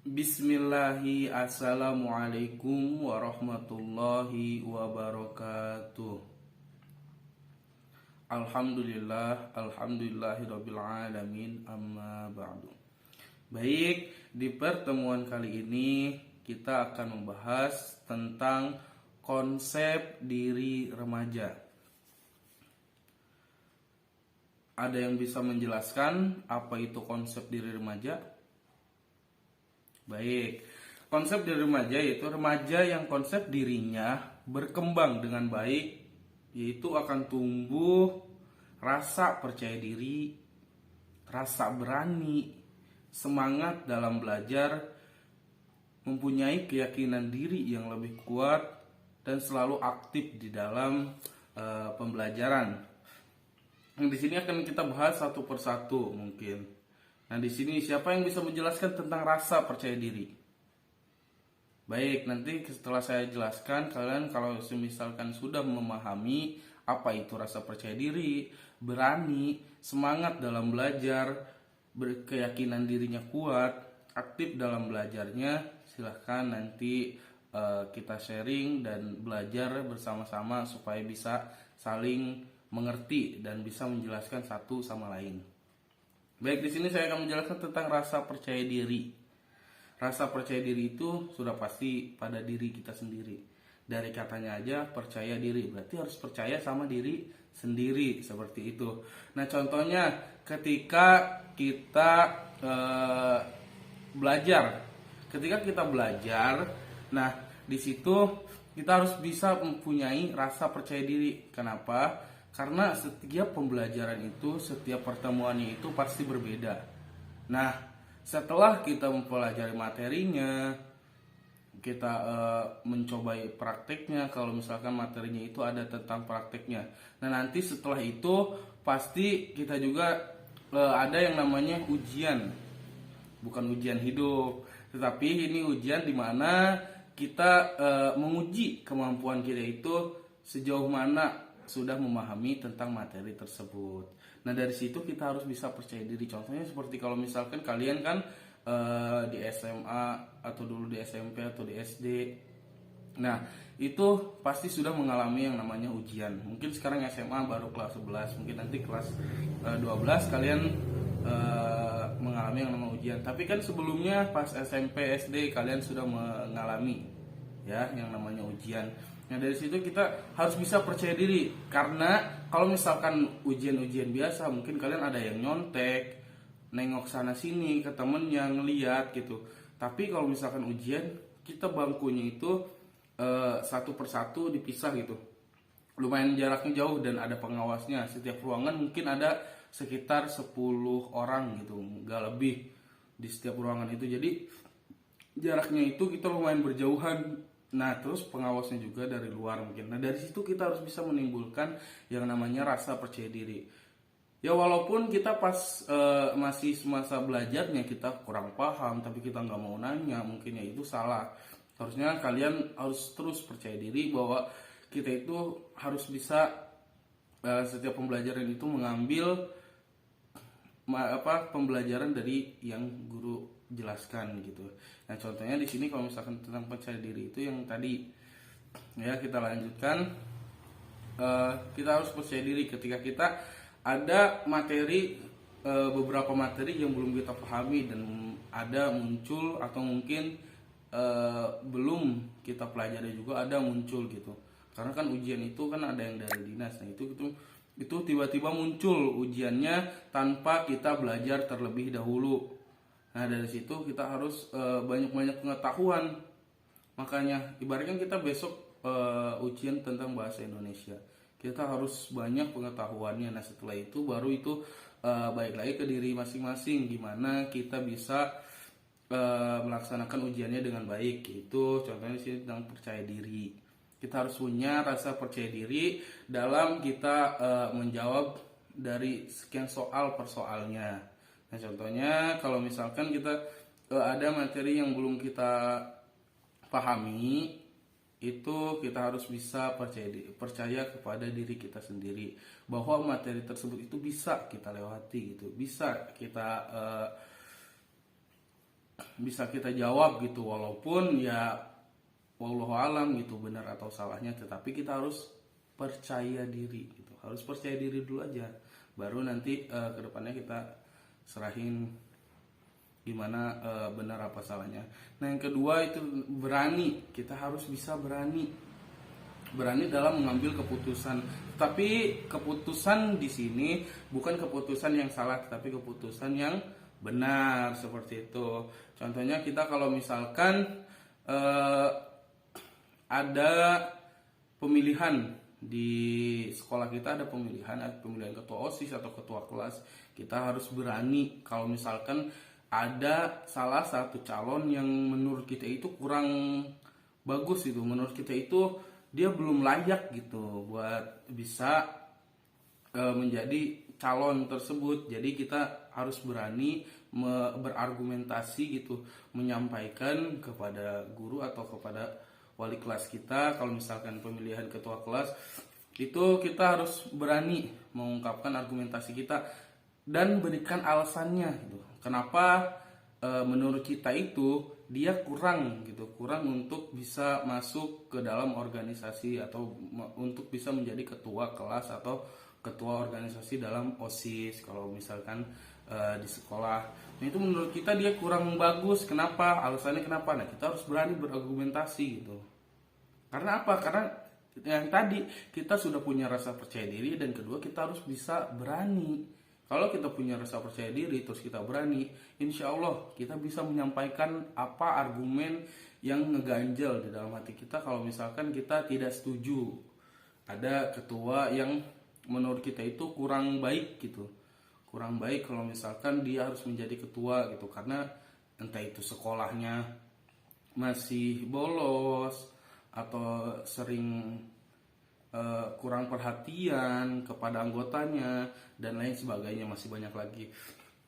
Bismillahi, assalamualaikum warahmatullahi wabarakatuh. Alhamdulillahirabbil alamin, amma ba'du. Baik, di pertemuan kali ini kita akan membahas tentang konsep diri remaja. Ada yang bisa menjelaskan apa itu konsep diri remaja? Baik, konsep diri remaja yaitu remaja yang konsep dirinya berkembang dengan baik, yaitu akan tumbuh rasa percaya diri, rasa berani, semangat dalam belajar, mempunyai keyakinan diri yang lebih kuat, dan selalu aktif di dalam pembelajaran. Di sini akan kita bahas satu persatu mungkin. Nah, di sini siapa yang bisa menjelaskan tentang rasa percaya diri? Baik, nanti setelah saya jelaskan, kalian kalau misalkan sudah memahami apa itu rasa percaya diri, berani, semangat dalam belajar, berkeyakinan dirinya kuat, aktif dalam belajarnya, silahkan nanti kita sharing dan belajar bersama-sama supaya bisa saling mengerti dan bisa menjelaskan satu sama lain. Baik, di sini saya akan menjelaskan tentang rasa percaya diri. Rasa percaya diri itu sudah pasti pada diri kita sendiri. Dari katanya aja percaya diri, berarti harus percaya sama diri sendiri, seperti itu. Nah, contohnya ketika kita belajar. Ketika kita belajar, nah di situ kita harus bisa mempunyai rasa percaya diri. Kenapa? Karena setiap pembelajaran itu, setiap pertemuannya itu pasti berbeda. Nah, setelah kita mempelajari materinya, kita mencobai prakteknya. Kalau misalkan materinya itu ada tentang prakteknya, nah nanti setelah itu pasti kita juga ada yang namanya ujian. Bukan ujian hidup, tetapi ini ujian di mana kita menguji kemampuan kita itu sejauh mana sudah memahami tentang materi tersebut. Nah, dari situ kita harus bisa percaya diri. Contohnya seperti kalau misalkan kalian kan di SMA atau dulu di SMP atau di SD. Nah, itu pasti sudah mengalami yang namanya ujian. Mungkin sekarang SMA baru kelas 11, mungkin nanti kelas 12 kalian mengalami yang namanya ujian. Tapi kan sebelumnya pas SMP, SD kalian sudah mengalami ya yang namanya ujian. Nah, dari situ kita harus bisa percaya diri, karena kalau misalkan ujian-ujian biasa mungkin kalian ada yang nyontek, nengok sana sini ke temen yang ngeliat gitu. Tapi kalau misalkan ujian, kita bangkunya itu satu persatu dipisah gitu. Lumayan jaraknya jauh dan ada pengawasnya. Setiap ruangan mungkin ada sekitar 10 orang gitu, nggak lebih di setiap ruangan itu. Jadi jaraknya itu kita lumayan berjauhan. Nah, terus pengawasnya juga dari luar mungkin. Nah, dari situ kita harus bisa menimbulkan yang namanya rasa percaya diri. Ya, walaupun kita pas masih semasa belajarnya kita kurang paham, tapi kita nggak mau nanya, mungkin ya itu salah. Harusnya kalian harus terus percaya diri bahwa kita itu harus bisa setiap pembelajaran itu mengambil pembelajaran dari yang guru jelaskan gitu. Nah, contohnya di sini kalau misalkan tentang percaya diri itu yang tadi ya kita lanjutkan, kita harus percaya diri ketika kita ada materi, beberapa materi yang belum kita pahami dan ada muncul atau mungkin belum kita pelajari juga ada muncul gitu. Karena kan ujian itu kan ada yang dari dinas. Nah, itu tiba-tiba muncul ujiannya tanpa kita belajar terlebih dahulu. Nah, dari situ kita harus banyak-banyak pengetahuan. Makanya ibaratnya kita besok ujian tentang bahasa Indonesia, kita harus banyak pengetahuannya. Nah, setelah itu baru itu balik lagi ke diri masing-masing, gimana kita bisa melaksanakan ujiannya dengan baik. Itu contohnya di sini tentang percaya diri. Kita harus punya rasa percaya diri dalam kita menjawab dari sekian soal per soalnya. Nah, contohnya kalau misalkan kita ada materi yang belum kita pahami, itu kita harus bisa percaya kepada diri kita sendiri bahwa materi tersebut itu bisa kita lewati gitu, bisa kita bisa kita jawab gitu, walaupun ya wallahu alam gitu benar atau salahnya, tetapi kita harus percaya diri gitu, harus percaya diri dulu aja, baru nanti kedepannya kita serahin gimana benar apa salahnya. Nah yang kedua itu berani, kita harus bisa berani dalam mengambil keputusan. Tapi keputusan di sini bukan keputusan yang salah, tapi keputusan yang benar, seperti itu. Contohnya kita kalau misalkan ada pemilihan di sekolah kita, ada pemilihan ketua OSIS atau ketua kelas, kita harus berani kalau misalkan ada salah satu calon yang menurut kita itu kurang bagus gitu, menurut kita itu dia belum layak gitu buat bisa menjadi calon tersebut. Jadi kita harus berani berargumentasi gitu, menyampaikan kepada guru atau kepada wali kelas kita. Kalau misalkan pemilihan ketua kelas itu kita harus berani mengungkapkan argumentasi kita dan berikan alasannya gitu. Kenapa menurut kita itu dia kurang untuk bisa masuk ke dalam organisasi atau untuk bisa menjadi ketua kelas atau ketua organisasi dalam OSIS kalau misalkan di sekolah. Nah itu menurut kita dia kurang bagus. Kenapa? Alasannya kenapa? Nah kita harus berani berargumentasi gitu. Karena apa? Karena yang tadi kita sudah punya rasa percaya diri, dan kedua kita harus bisa berani. Kalau kita punya rasa percaya diri terus kita berani, insya Allah kita bisa menyampaikan apa argumen yang ngeganjel di dalam hati kita. Kalau misalkan kita tidak setuju ada ketua yang menurut kita itu kurang baik gitu, kurang baik kalau misalkan dia harus menjadi ketua gitu, karena entah itu sekolahnya masih bolos atau sering kurang perhatian kepada anggotanya dan lain sebagainya, masih banyak lagi.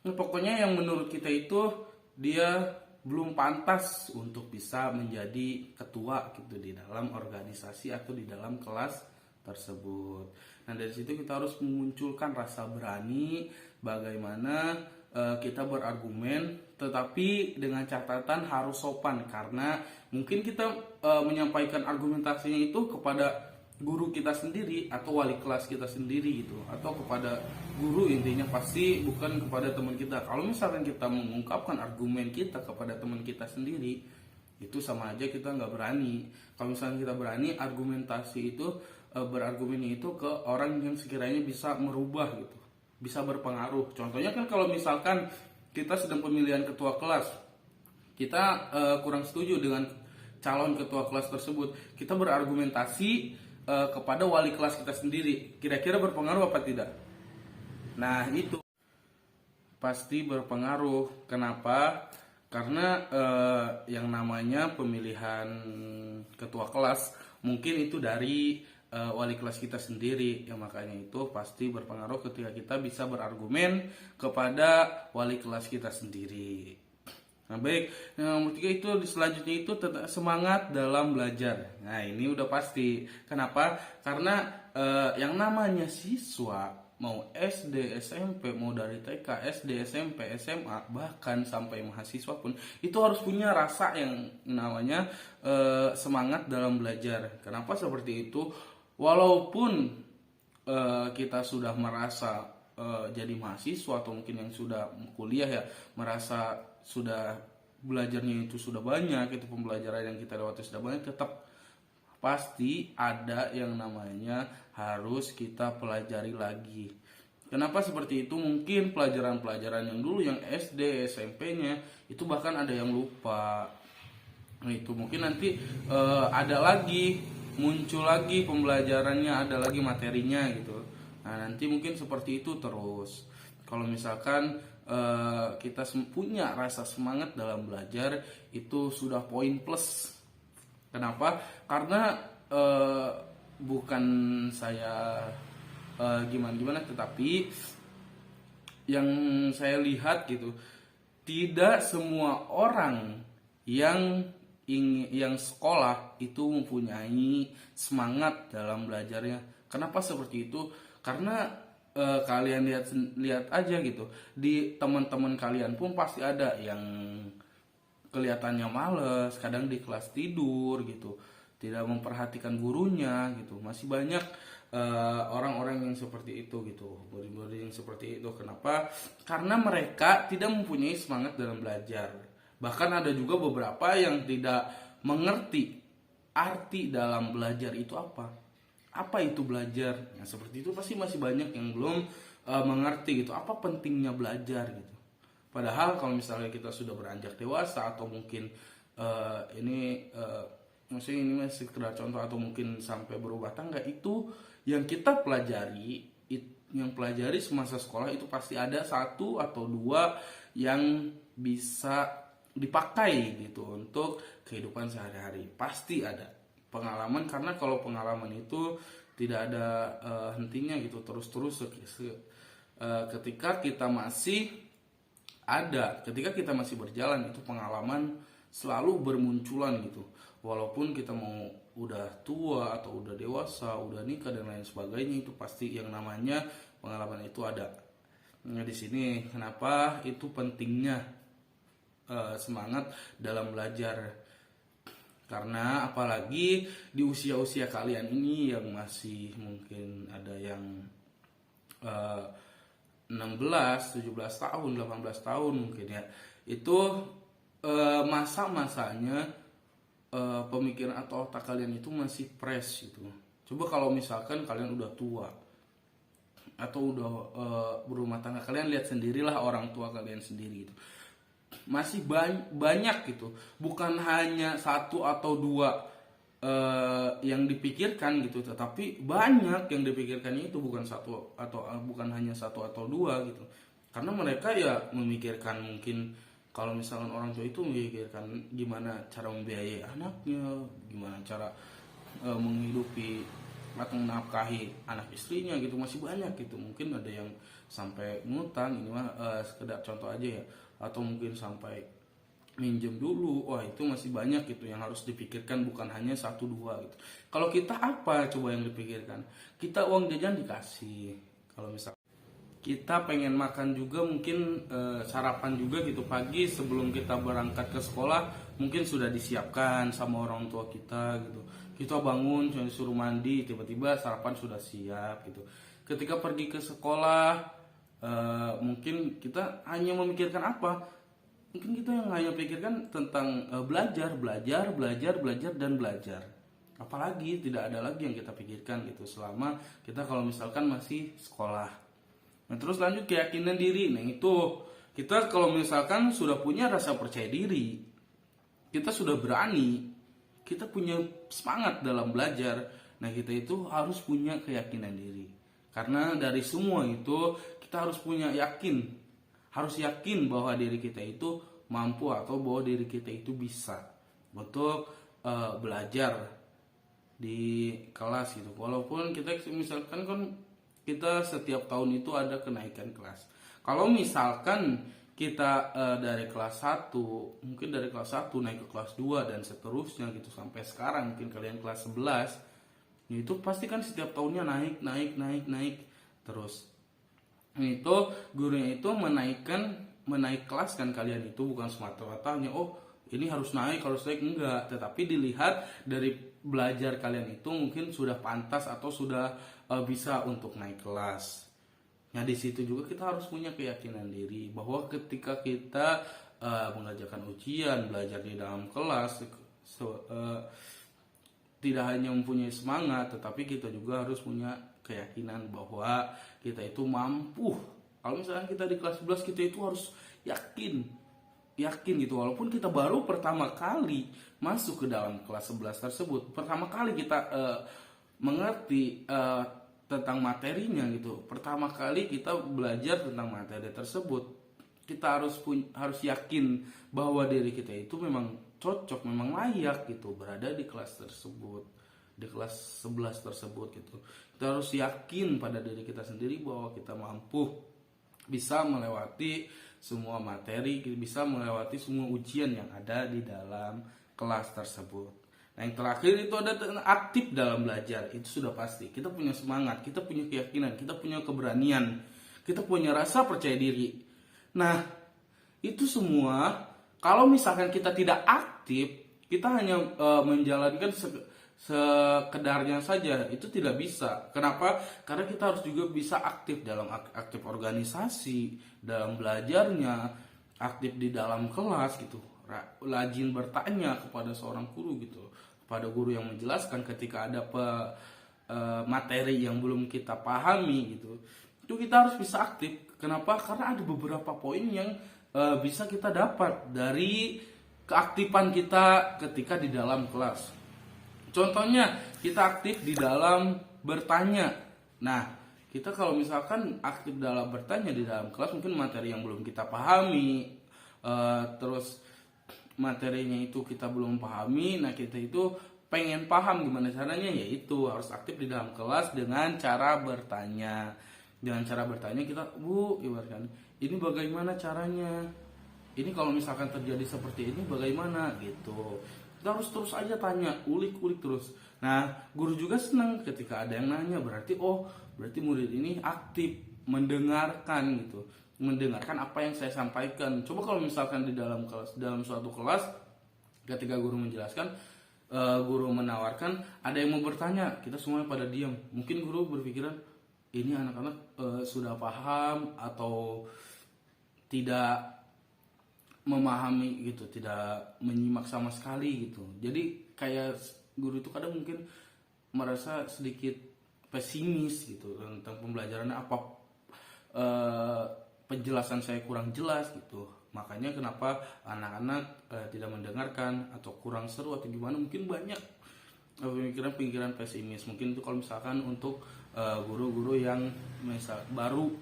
Nah, pokoknya yang menurut kita itu dia belum pantas untuk bisa menjadi ketua gitu di dalam organisasi atau di dalam kelas tersebut. Nah dari situ kita harus memunculkan rasa berani, bagaimana kita berargumen, tetapi dengan catatan harus sopan, karena mungkin kita menyampaikan argumentasinya itu kepada guru kita sendiri atau wali kelas kita sendiri gitu, atau kepada guru, intinya pasti bukan kepada teman kita. Kalau misalkan kita mengungkapkan argumen kita kepada teman kita sendiri, itu sama aja kita nggak berani. Kalau misalkan kita berani argumentasi itu, berargumen itu ke orang yang sekiranya bisa merubah gitu, bisa berpengaruh. Contohnya kan kalau misalkan kita sedang pemilihan ketua kelas, kita kurang setuju dengan calon ketua kelas tersebut, kita berargumentasi kepada wali kelas kita sendiri, kira-kira berpengaruh apa tidak? Nah itu pasti berpengaruh. Kenapa? Karena yang namanya pemilihan ketua kelas mungkin itu dari wali kelas kita sendiri, ya makanya itu pasti berpengaruh ketika kita bisa berargumen kepada wali kelas kita sendiri. Nah baik, yang nomor 3 itu selanjutnya itu tetap semangat dalam belajar. Nah ini udah pasti. Kenapa? Karena yang namanya siswa, mau SD, SMP, mau dari TK, SD, SMP, SMA, bahkan sampai mahasiswa pun, itu harus punya rasa yang namanya semangat dalam belajar. Kenapa seperti itu? Walaupun kita sudah merasa jadi mahasiswa atau mungkin yang sudah kuliah ya, merasa sudah belajarnya itu sudah banyak, itu pembelajaran yang kita lewati sudah banyak, tetap pasti ada yang namanya harus kita pelajari lagi. Kenapa seperti itu? Mungkin pelajaran-pelajaran yang dulu yang SD, SMP-nya itu bahkan ada yang lupa. Nah, itu mungkin nanti ada lagi, muncul lagi pembelajarannya, ada lagi materinya gitu. Nah, nanti mungkin seperti itu terus. Kalau misalkan kita punya rasa semangat dalam belajar, itu sudah poin plus. Kenapa? Karena bukan saya gimana-gimana, tetapi yang saya lihat gitu, tidak semua orang yang sekolah itu mempunyai semangat dalam belajarnya. Kenapa seperti itu? Karena kalian lihat aja gitu, di teman-teman kalian pun pasti ada yang kelihatannya males, kadang di kelas tidur gitu, tidak memperhatikan gurunya gitu. Masih banyak orang-orang yang seperti itu gitu, murid-murid yang seperti itu. Kenapa? Karena mereka tidak mempunyai semangat dalam belajar. Bahkan ada juga beberapa yang tidak mengerti arti dalam belajar itu apa. Apa itu belajar? Nah, seperti itu pasti masih banyak yang belum mengerti gitu. Apa pentingnya belajar gitu. Padahal kalau misalnya kita sudah beranjak dewasa atau mungkin maksudnya ini masih sekedar contoh atau mungkin sampai berubah tangga, itu yang kita pelajari, yang pelajari semasa sekolah itu pasti ada satu atau dua yang bisa dipakai gitu untuk kehidupan sehari-hari. Pasti ada pengalaman, karena kalau pengalaman itu tidak ada hentinya gitu, terus-terus ketika kita masih berjalan, itu pengalaman selalu bermunculan gitu. Walaupun kita mau udah tua atau udah dewasa, udah nikah dan lain sebagainya, itu pasti yang namanya pengalaman itu ada. Nah, di sini kenapa itu pentingnya semangat dalam belajar. Karena apalagi di usia-usia kalian ini yang masih mungkin ada yang 16, 17 tahun, 18 tahun mungkin ya. Itu masa-masanya pemikiran atau otak kalian itu masih fresh gitu. Coba kalau misalkan kalian udah tua atau udah berumah tangga, kalian lihat sendirilah orang tua kalian sendiri gitu. Masih banyak gitu, bukan hanya satu atau dua yang dipikirkan gitu, tetapi banyak yang dipikirkannya itu bukan hanya satu atau dua gitu. Karena mereka ya memikirkan, mungkin kalau misalkan orang tua itu memikirkan gimana cara membiayai anaknya, gimana cara menghidupi atau menafkahi anak istrinya gitu, masih banyak gitu. Mungkin ada yang sampai ngutang, ini mah sekedar contoh aja ya, atau mungkin sampai minjem dulu. Wah, itu masih banyak gitu yang harus dipikirkan, bukan hanya satu dua gitu. Kalau kita apa coba yang dipikirkan? Kita uang jajan dikasih, kalau misalkan kita pengen makan juga, mungkin sarapan juga gitu pagi sebelum kita berangkat ke sekolah, mungkin sudah disiapkan sama orang tua kita gitu. Kita bangun cuma disuruh mandi, tiba-tiba sarapan sudah siap gitu. Ketika pergi ke sekolah, mungkin kita hanya memikirkan apa? Mungkin kita yang hanya pikirkan tentang belajar, dan belajar. Apalagi tidak ada lagi yang kita pikirkan gitu selama kita kalau misalkan masih sekolah. Nah, terus lanjut keyakinan diri. Nah, itu kita kalau misalkan sudah punya rasa percaya diri, kita sudah berani, kita punya semangat dalam belajar. Nah, kita itu harus punya keyakinan diri. Karena dari semua itu kita harus punya harus yakin bahwa diri kita itu mampu atau bahwa diri kita itu bisa untuk belajar di kelas gitu. Walaupun kita misalkan kan kita setiap tahun itu ada kenaikan kelas. Kalau misalkan kita dari kelas 1, mungkin dari kelas 1 naik ke kelas 2 dan seterusnya gitu sampai sekarang mungkin kalian kelas 11, itu pasti kan setiap tahunnya naik terus. Itu gurunya itu menaik kelas kan kalian itu, bukan semata-mata oh ini harus naik enggak, tetapi dilihat dari belajar kalian itu mungkin sudah pantas atau sudah bisa untuk naik kelas. Nah, di situ juga kita harus punya keyakinan diri bahwa ketika kita mengerjakan ujian, belajar di dalam kelas, tidak hanya mempunyai semangat, tetapi kita juga harus punya keyakinan bahwa kita itu mampu. Kalau misalnya kita di kelas 11, kita itu harus yakin gitu, walaupun kita baru pertama kali masuk ke dalam kelas 11 tersebut, pertama kali kita mengerti tentang materinya gitu, pertama kali kita belajar tentang materi tersebut, kita harus yakin bahwa diri kita itu memang cocok, memang layak gitu berada di kelas tersebut, di kelas 11 tersebut gitu. Kita harus yakin pada diri kita sendiri bahwa kita mampu bisa melewati semua materi, bisa melewati semua ujian yang ada di dalam kelas tersebut. Nah, yang terakhir itu ada aktif dalam belajar. Itu sudah pasti. Kita punya semangat, kita punya keyakinan, kita punya keberanian, kita punya rasa percaya diri. Nah, itu semua Kalau misalkan kita tidak aktif, kita hanya menjalankan sekedarnya saja, itu tidak bisa. Kenapa? Karena kita harus juga bisa aktif dalam aktif organisasi, dalam belajarnya, aktif di dalam kelas gitu. Rajin bertanya kepada seorang guru gitu, kepada guru yang menjelaskan ketika ada materi yang belum kita pahami gitu. Itu kita harus bisa aktif. Kenapa? Karena ada beberapa poin yang bisa kita dapat dari keaktifan kita ketika di dalam kelas. Contohnya, kita aktif di dalam bertanya. Nah, kita kalau misalkan aktif dalam bertanya di dalam kelas, mungkin materi yang belum kita pahami, terus materinya itu kita belum pahami, nah kita itu pengen paham gimana caranya, yaitu harus aktif di dalam kelas dengan cara bertanya. Dengan cara bertanya kita, Bu, ibaratkan, ini bagaimana caranya? Ini kalau misalkan terjadi seperti ini bagaimana gitu. Kita harus terus aja tanya, ulik-ulik terus. Nah, guru juga senang ketika ada yang nanya, berarti murid ini aktif mendengarkan gitu. Mendengarkan apa yang saya sampaikan. Coba kalau misalkan di dalam kelas, dalam suatu kelas ketika guru menjelaskan, guru menawarkan, ada yang mau bertanya, kita semuanya pada diam. Mungkin guru berpikiran, ini anak-anak sudah paham atau tidak memahami gitu, tidak menyimak sama sekali gitu. Jadi kayak guru itu kadang mungkin merasa sedikit pesimis gitu tentang pembelajaran, apa penjelasan saya kurang jelas gitu. Makanya kenapa anak-anak tidak mendengarkan atau kurang seru atau gimana, mungkin banyak pemikiran-pemikiran pesimis. Mungkin itu kalau misalkan untuk guru-guru yang misal baru,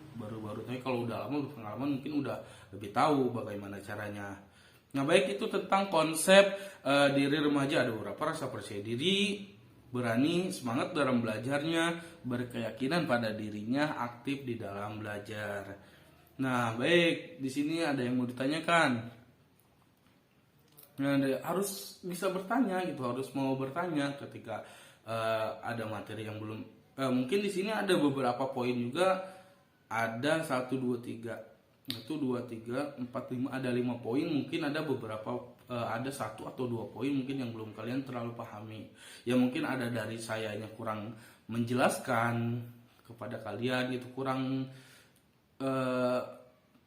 tapi kalau udah lama berpengalaman mungkin udah lebih tahu bagaimana caranya. Nah, baik, itu tentang konsep diri remaja. Ada beberapa: rasa percaya diri, berani, semangat dalam belajarnya, berkeyakinan pada dirinya, aktif di dalam belajar. Nah, baik, di sini ada yang mau ditanyakan. Nah, harus bisa bertanya gitu, harus mau bertanya ketika ada materi yang belum. Mungkin di sini ada beberapa poin juga, ada 1, 2, 3, 4, 5, ada 5 poin. Mungkin ada beberapa, ada 1 atau 2 poin mungkin yang belum kalian terlalu pahami. Ya mungkin ada dari sayanya kurang menjelaskan kepada kalian gitu, kurang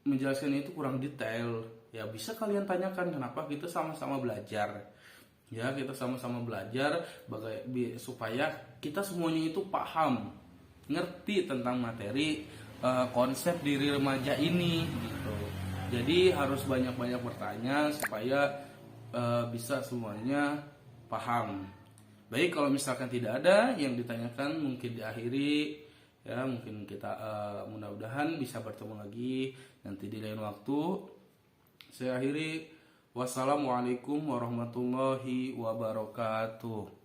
menjelaskan itu kurang detail. Ya bisa kalian tanyakan, kenapa, kita sama-sama belajar. Ya, kita sama-sama belajar supaya kita semuanya itu paham, ngerti tentang materi konsep diri remaja ini gitu. Jadi harus banyak-banyak bertanya supaya bisa semuanya paham. Baik, kalau misalkan tidak ada yang ditanyakan, mungkin diakhiri ya. Mungkin kita mudah-mudahan bisa bertemu lagi nanti di lain waktu. Saya akhiri. Wassalamualaikum warahmatullahi wabarakatuh.